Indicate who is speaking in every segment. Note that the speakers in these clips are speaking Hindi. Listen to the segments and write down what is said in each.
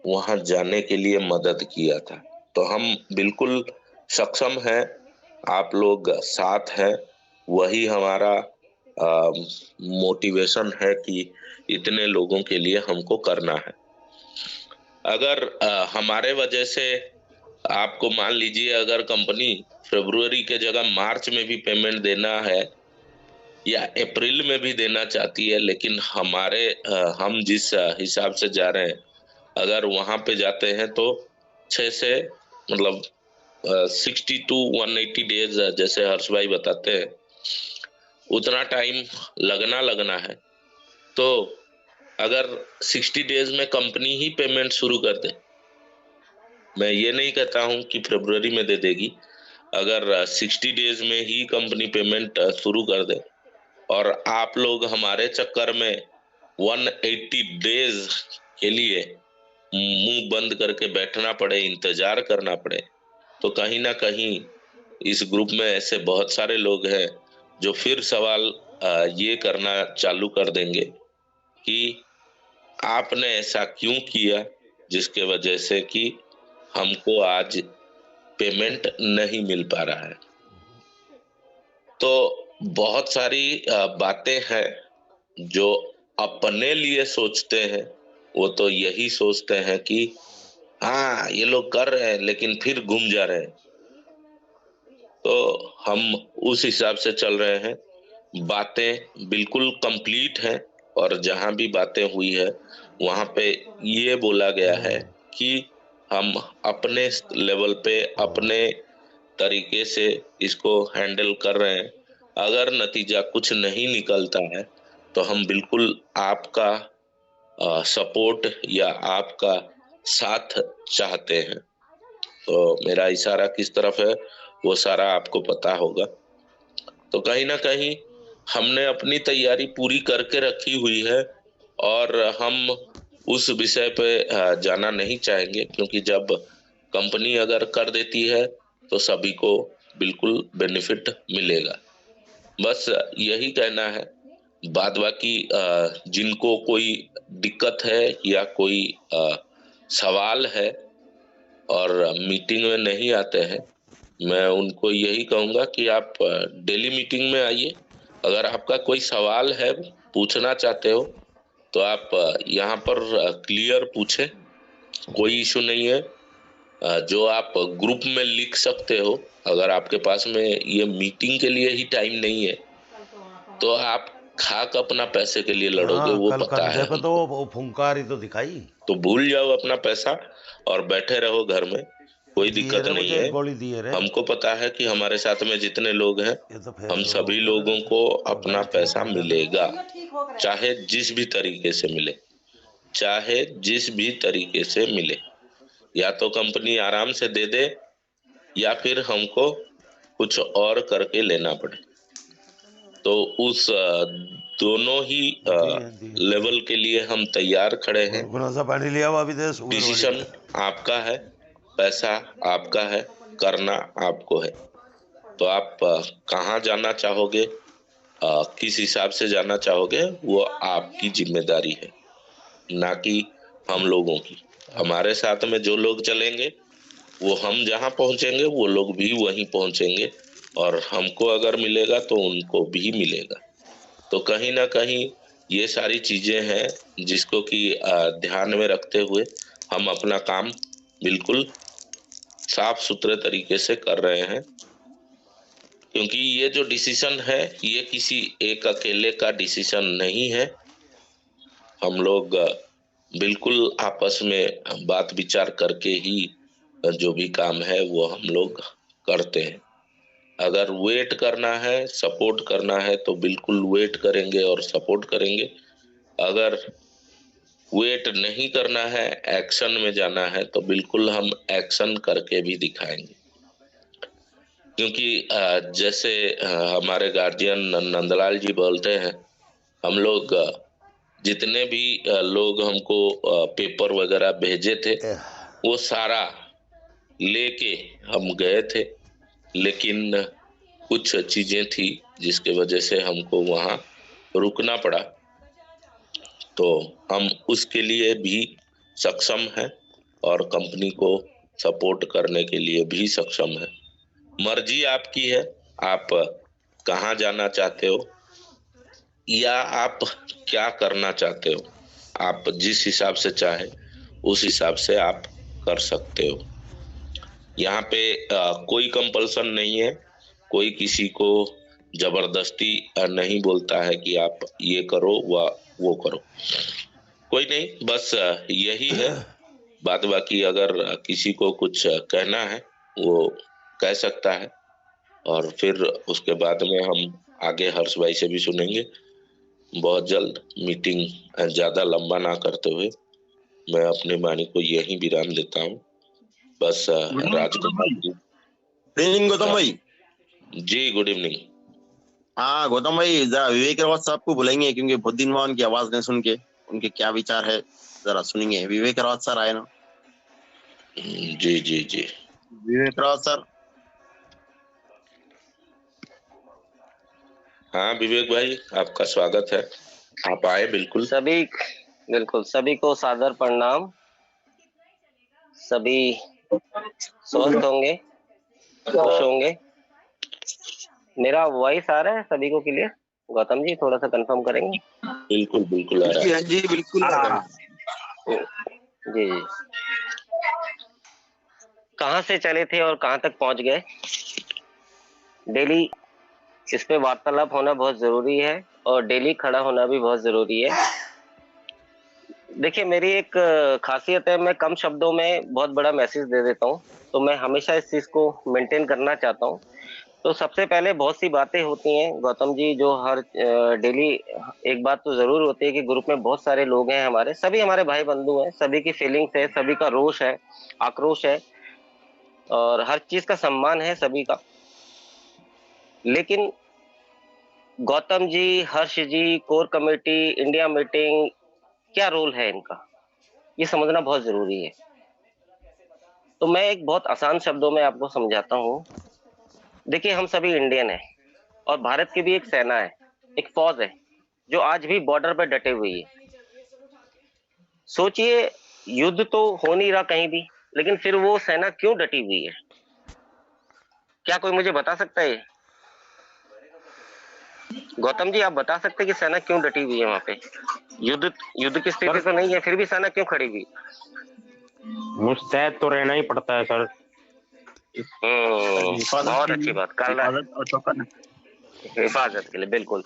Speaker 1: वहां जाने के लिए मदद किया था। तो हम बिल्कुल सक्षम हैं, आप लोग साथ हैं, वही हमारा मोटिवेशन है कि इतने लोगों के लिए हमको करना है। अगर हमारे वजह से आपको मान लीजिए अगर कंपनी फरवरी के जगह मार्च में भी पेमेंट देना है या अप्रैल में भी देना चाहती है, लेकिन हम जिस हिसाब से जा रहे हैं, अगर वहां पे जाते हैं तो 6 से मतलब 60 to 180 डेज, जैसे हर्ष भाई बताते हैं, उतना टाइम लगना है। तो अगर 60 डेज में कंपनी ही पेमेंट शुरू कर दे, मैं ये नहीं कहता हूं कि फरवरी में दे देगी, अगर 60 डेज में ही कंपनी पेमेंट शुरू कर दे और आप लोग हमारे चक्कर में 180 डेज के लिए मुंह बंद करके बैठना पड़े, इंतजार करना पड़े, तो कहीं ना कहीं इस ग्रुप में ऐसे बहुत सारे लोग हैं जो फिर सवाल ये करना चालू कर देंगे कि आपने ऐसा क्यों किया जिसके वजह से कि हमको आज पेमेंट नहीं मिल पा रहा है। तो बहुत सारी बातें हैं जो अपने लिए सोचते हैं, वो तो यही सोचते हैं कि हाँ ये लोग कर रहे हैं लेकिन फिर घूम जा रहे हैं। तो हम उस हिसाब से चल रहे हैं, बातें बिल्कुल कंप्लीट हैं, और जहां भी बातें हुई है वहां पे ये बोला गया है कि हम अपने लेवल पे अपने तरीके से इसको हैंडल कर रहे हैं। अगर नतीजा कुछ नहीं निकलता है तो हम बिल्कुल आपका सपोर्ट या आपका साथ चाहते हैं। तो मेरा इशारा किस तरफ है वो सारा आपको पता होगा। तो कहीं ना कहीं हमने अपनी तैयारी पूरी करके रखी हुई है, और हम उस विषय पे जाना नहीं चाहेंगे, क्योंकि जब कंपनी अगर कर देती है तो सभी को बिल्कुल बेनिफिट मिलेगा। बस यही कहना है। बाद बाकी जिनको कोई दिक्कत है या कोई सवाल है और मीटिंग में नहीं आते हैं, मैं उनको यही कहूंगा कि आप डेली मीटिंग में आइए। अगर आपका कोई सवाल है, पूछना चाहते हो, तो आप यहाँ पर क्लियर पूछें, कोई इशू नहीं है। जो आप ग्रुप में लिख सकते हो, अगर आपके पास में ये मीटिंग के लिए ही टाइम नहीं है तो आप खाक अपना पैसे के लिए लड़ोगे,
Speaker 2: हाँ,
Speaker 1: वो
Speaker 2: कल
Speaker 1: पता
Speaker 2: कंधे
Speaker 1: है
Speaker 2: पे तो
Speaker 1: हमको।
Speaker 2: वो फुंकार ही तो दिखाई।
Speaker 1: तो भूल जाओ अपना पैसा और बैठे रहो घर में, कोई
Speaker 2: दिए
Speaker 1: दिक्कत
Speaker 2: रे
Speaker 1: नहीं
Speaker 2: मुझे
Speaker 1: है।
Speaker 2: एक गोली दिए रे।
Speaker 1: हमको पता है कि हमारे साथ में जितने लोग हैं,
Speaker 2: ये तो फिर
Speaker 1: हम
Speaker 2: हो
Speaker 1: सभी
Speaker 2: गया
Speaker 1: लोगों
Speaker 2: दर्द।
Speaker 1: को
Speaker 2: और
Speaker 1: अपना
Speaker 2: दर्द ठीक
Speaker 1: पैसा
Speaker 2: कर देना।
Speaker 1: मिलेगा, चाहे जिस भी तरीके से मिले, चाहे जिस भी तरीके से मिले। या तो कंपनी आराम से दे दे या फिर हमको कुछ और करके लेना पड़े। तो उस दोनों ही
Speaker 2: दिए दिए दिए।
Speaker 1: लेवल के लिए हम तैयार खड़े हैं।
Speaker 2: गुनगुना सा पानी लिया हुआ अभी दे शुगर वाली
Speaker 1: डिसीजन
Speaker 2: तरह।
Speaker 1: आपका है, पैसा आपका है, करना आपको है। तो आप कहाँ जाना चाहोगे, किस हिसाब से जाना चाहोगे, वो आपकी जिम्मेदारी है, ना कि हम लोगों की। हमारे साथ में जो लोग चलेंगे वो हम जहाँ पहुंचेंगे वो लोग भी वहीं पहुंचेंगे, और हमको अगर मिलेगा तो उनको भी मिलेगा। तो कहीं ना कहीं ये सारी चीजें हैं जिसको कि ध्यान में रखते हुए हम अपना काम बिल्कुल साफ सुथरे तरीके से कर रहे हैं। क्योंकि ये जो डिसीजन है ये किसी एक अकेले का डिसीजन नहीं है। हम लोग बिल्कुल आपस में बात विचार करके ही जो भी काम है वो हम लोग करते हैं। अगर वेट करना है, सपोर्ट करना है, तो बिल्कुल वेट करेंगे और सपोर्ट करेंगे। अगर वेट नहीं करना है, एक्शन में जाना है, तो बिल्कुल हम एक्शन करके भी दिखाएंगे। क्योंकि जैसे हमारे गार्जियन नंदलाल जी बोलते हैं, हम लोग जितने भी लोग हमको पेपर वगैरह भेजे थे वो सारा लेके हम गए थे, लेकिन कुछ चीजें थी जिसके वजह से हमको वहां रुकना पड़ा। तो हम उसके लिए भी सक्षम हैं, और कंपनी को सपोर्ट करने के लिए भी सक्षम है। मर्जी आपकी है, आप कहाँ जाना चाहते हो या आप क्या करना चाहते हो। आप जिस हिसाब से चाहे उस हिसाब से आप कर सकते हो। यहाँ पे कोई कंपल्सन नहीं है, कोई किसी को जबरदस्ती नहीं बोलता है कि आप ये करो व वो करो। कोई नहीं, बस यही है बात। बाकी अगर किसी को कुछ कहना है वो कह सकता है, और फिर उसके बाद में हम आगे हर्ष भाई से भी सुनेंगे बहुत जल्द। मीटिंग ज्यादा लंबा ना करते हुए मैं अपनी वाणी को यही विराम देता हूँ। बस राजकुमार जी।
Speaker 3: गुड इवनिंग गौतम भाई।
Speaker 1: जी गुड इवनिंग।
Speaker 3: हाँ गौतम भाई, जरा विवेक रावत साहब को बुलाएंगे, क्योंकि बहुत दिन हुआ उनकी आवाज नहीं सुन के। उनके क्या विचार है जरा सुनेंगे। विवेक रावत सर आए ना।
Speaker 1: जी जी जी।
Speaker 3: विवेक रावत सर।
Speaker 1: हाँ विवेक भाई, आपका स्वागत है, आप आए। बिल्कुल
Speaker 4: सभी को सादर प्रणाम। सभी स्वस्थ होंगे, खुश होंगे। मेरा वॉइस आ रहा है सभी को क्लियर? गौतम जी थोड़ा सा कंफर्म करेंगे?
Speaker 1: बिल्कुल बिल्कुल आ रहा है।
Speaker 3: जी बिल्कुल।
Speaker 4: जी जी। कहाँ से चले थे और कहाँ तक पहुंच गए? डेली इस पे वार्तालाप होना बहुत जरूरी है और डेली खड़ा होना भी बहुत जरूरी है। देखिए, मेरी एक खासियत है, मैं कम शब्दों में बहुत बड़ा मैसेज दे देता हूँ, तो मैं हमेशा इस चीज को मेंटेन करना चाहता हूँ। तो सबसे पहले बहुत सी बातें होती हैं गौतम जी, जो हर डेली एक बात तो जरूर होती है कि ग्रुप में बहुत सारे लोग हैं, हमारे सभी हमारे भाई बंधु हैं, सभी की फीलिंग्स है, सभी का रोष है, आक्रोश है और हर चीज का सम्मान है सभी का। लेकिन गौतम जी, हर्ष जी, कोर कमेटी, इंडिया मीटिंग, क्या रोल है इनका, ये समझना बहुत जरूरी है। तो मैं एक बहुत आसान शब्दों में आपको समझाता हूँ। देखिए, हम सभी इंडियन हैं और भारत की भी एक सेना है, एक फौज है जो आज भी बॉर्डर पर डटे हुई है। सोचिए, युद्ध तो हो नहीं रहा कहीं भी, लेकिन फिर वो सेना क्यों डटी हुई है? क्या कोई मुझे बता सकता है? गौतम जी, आप बता सकते हैं कि सेना क्यों डटी हुई है वहां पे? युद्ध की स्थिति तो नहीं है, फिर भी सेना क्यों खड़ी हुई?
Speaker 5: मुस्तैद तो रहना ही पड़ता है सर।
Speaker 4: बहुत अच्छी बात कर रहा है, हिफाजत के लिए। बिल्कुल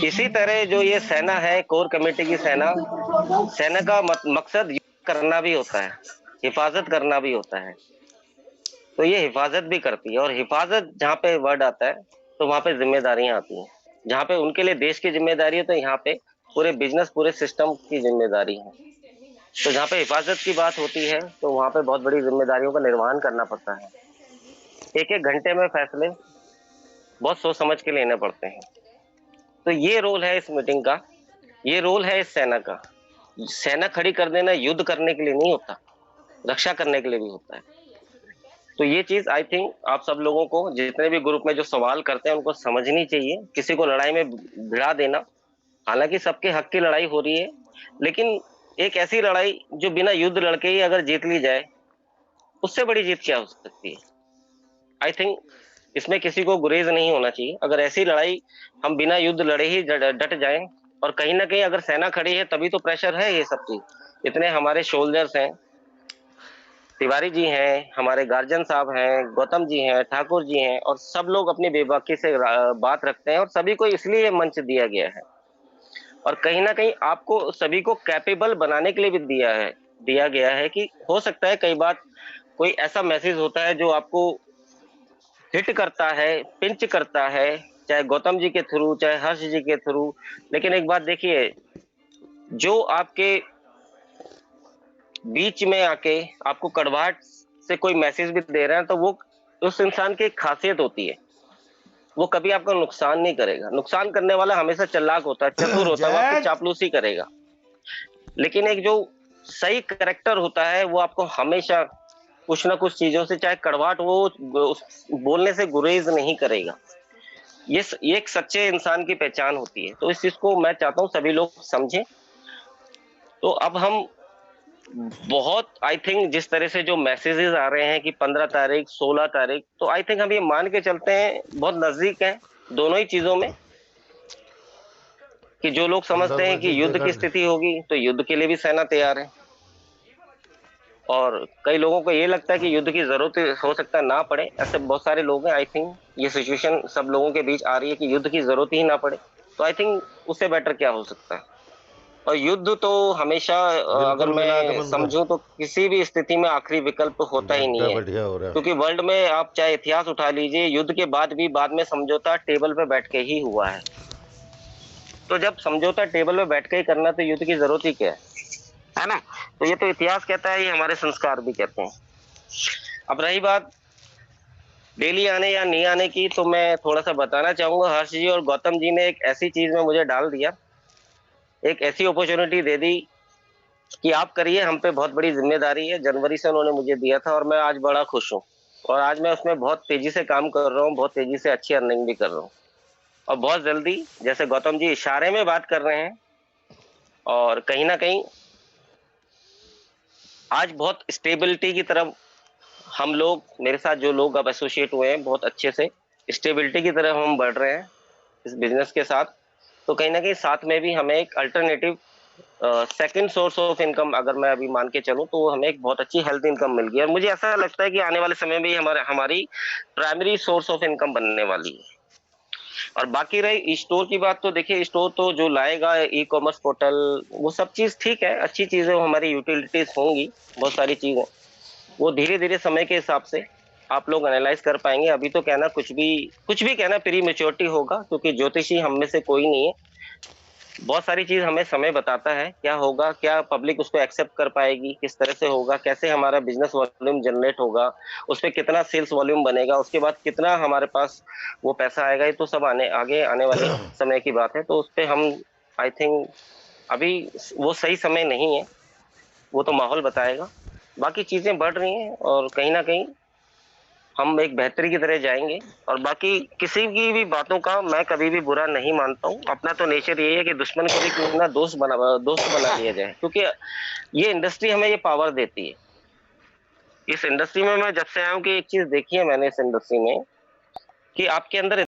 Speaker 4: इसी तरह जो ये सेना है, कोर कमेटी की सेना का मकसद करना भी होता है, हिफाजत करना भी होता है। तो ये हिफाजत भी करती है, और हिफाजत जहाँ पे वर्ड आता है तो वहां पे जिम्मेदारियां आती हैं। जहाँ पे उनके लिए देश की जिम्मेदारी है, तो यहाँ पे पूरे बिजनेस, पूरे सिस्टम की जिम्मेदारी है। तो जहाँ पे हिफाजत की बात होती है तो वहां पे बहुत बड़ी जिम्मेदारियों का निर्वहन करना पड़ता है। एक एक घंटे में फैसले बहुत सोच समझ के लेने पड़ते हैं। तो ये रोल है इस मीटिंग का, ये रोल है इस सेना का। सेना खड़ी कर देना युद्ध करने के लिए नहीं होता, रक्षा करने के लिए भी होता है। तो ये चीज आई थिंक आप सब लोगों को, जितने भी ग्रुप में जो सवाल करते हैं, उनको समझनी चाहिए। किसी को लड़ाई में भिड़ा देना, हालांकि सबके हक की लड़ाई हो रही है, लेकिन एक ऐसी लड़ाई जो बिना युद्ध लड़के ही अगर जीत ली जाए, उससे बड़ी जीत क्या हो सकती है? आई थिंक इसमें किसी को गुरेज नहीं होना चाहिए। अगर ऐसी लड़ाई हम बिना युद्ध लड़े ही डट जाएं, और कहीं ना कहीं अगर सेना खड़ी है तभी तो प्रेशर है ये सब चीज। इतने हमारे सोल्जर्स हैं, तिवारी जी हैं, हमारे गार्जियन साहब हैं, गौतम जी हैं, ठाकुर जी हैं, और सब लोग अपनी बेबाकी से बात रखते हैं, और सभी को इसलिए मंच दिया गया है, और कहीं ना कहीं आपको सभी को कैपेबल बनाने के लिए भी दिया गया है कि हो सकता है कई बार कोई ऐसा मैसेज होता है जो आपको हिट करता है, पिंच करता है, चाहे गौतम जी के थ्रू, चाहे हर्ष जी के थ्रू। लेकिन एक बात देखिए, जो आपके बीच में आके आपको कड़वाहट से कोई मैसेज भी दे रहा है, तो वो उस इंसान की एक खासियत होती है, वो कभी आपका नुकसान नहीं करेगा। नुकसान करने वाला हमेशा चालाक होता है, चतुर होता है, वो आपकी चापलूसी करेगा। लेकिन एक जो सही कैरेक्टर होता है, वो आपको हमेशा कुछ ना कुछ चीजों से, चाहे कड़वाहट, वो बोलने से गुरेज नहीं करेगा। ये एक सच्चे इंसान की पहचान होती है। तो इस चीज को मैं चाहता हूँ सभी लोग समझें। तो अब हम बहुत आई थिंक जिस तरह से जो मैसेजेस आ रहे हैं कि 15 तारीख 16 तारीख, तो आई थिंक हम ये मान के चलते हैं बहुत नजदीक है दोनों ही चीजों में, कि जो लोग समझते हैं कि युद्ध की स्थिति होगी तो युद्ध के लिए भी सेना तैयार है, और कई लोगों को ये लगता है कि युद्ध की जरूरत हो सकता है ना पड़े। ऐसे बहुत सारे लोग हैं। आई थिंक ये सिचुएशन सब लोगों के बीच आ रही है कि युद्ध की जरूरत ही ना पड़े, तो आई थिंक उससे बेटर क्या हो सकता है। और युद्ध तो हमेशा अगर मैं समझूं तो किसी भी स्थिति में आखिरी विकल्प होता ही नहीं है, क्योंकि वर्ल्ड में आप चाहे इतिहास उठा लीजिए, युद्ध के बाद भी बाद में समझौता टेबल पे बैठ के ही हुआ है। तो जब समझौता टेबल पे बैठ के ही करना, तो युद्ध की जरूरत ही क्या है ना। तो ये तो इतिहास कहता है, ये हमारे संस्कार भी कहते हैं। अब रही बात डेली आने या नहीं आने की, तो मैं थोड़ा सा बताना चाहूंगा। हर्ष जी और गौतम जी ने एक ऐसी चीज में मुझे डाल दिया, एक ऐसी अपॉर्चुनिटी दे दी कि आप करिए, हम पे बहुत बड़ी जिम्मेदारी है। जनवरी से उन्होंने मुझे दिया था और मैं आज बड़ा खुश हूँ, और आज मैं उसमें बहुत तेजी से काम कर रहा हूँ, बहुत तेजी से अच्छी अर्निंग भी कर रहा हूँ, और बहुत जल्दी, जैसे गौतम जी इशारे में बात कर रहे हैं, और कहीं ना कहीं आज बहुत स्टेबिलिटी की तरफ हम लोग, मेरे साथ जो लोग अब एसोसिएट हुए हैं, बहुत अच्छे से स्टेबिलिटी की तरफ हम बढ़ रहे हैं इस बिजनेस के साथ। तो कहीं ना कहीं साथ में भी हमें एक alternative second source of income, अगर मैं अभी मान के चलूं, तो हमें एक बहुत अच्छी हेल्थ इनकम मिल गई, और मुझे ऐसा लगता है कि आने वाले समय में हमारी प्राइमरी सोर्स ऑफ इनकम बनने वाली है। और बाकी रही स्टोर की बात, तो देखिए स्टोर तो जो लाएगा ई कॉमर्स पोर्टल, वो सब चीज ठीक है, अच्छी चीजें, हमारी यूटिलिटीज होंगी, बहुत सारी चीजें, वो धीरे धीरे समय के हिसाब से आप लोग एनालाइज कर पाएंगे। अभी तो कहना कुछ भी कहना प्री मेच्योरिटी होगा, क्योंकि ज्योतिषी हम में से कोई नहीं है। बहुत सारी चीज हमें समय बताता है क्या होगा, क्या पब्लिक उसको एक्सेप्ट कर पाएगी, किस तरह से होगा, कैसे हमारा बिजनेस वॉल्यूम जनरेट होगा, उस पर कितना सेल्स वॉल्यूम बनेगा, उसके बाद कितना हमारे पास वो पैसा आएगा। ये तो सब आगे आने वाले समय की बात है, तो उस पर हम आई थिंक अभी वो सही समय नहीं है, वो तो माहौल बताएगा। बाकी चीजें बढ़ रही हैं, और कहीं ना कहीं हम एक बेहतरी की तरह जाएंगे। और बाकी किसी की भी बातों का मैं कभी भी बुरा नहीं मानता हूँ। अपना तो नेचर यही है कि दुश्मन को भी क्यों ना दोस्त बना लिया जाए, क्योंकि ये इंडस्ट्री हमें ये पावर देती है। इस इंडस्ट्री में मैं जब से आया हूँ कि एक चीज देखी है मैंने इस इंडस्ट्री में, कि आपके अंदर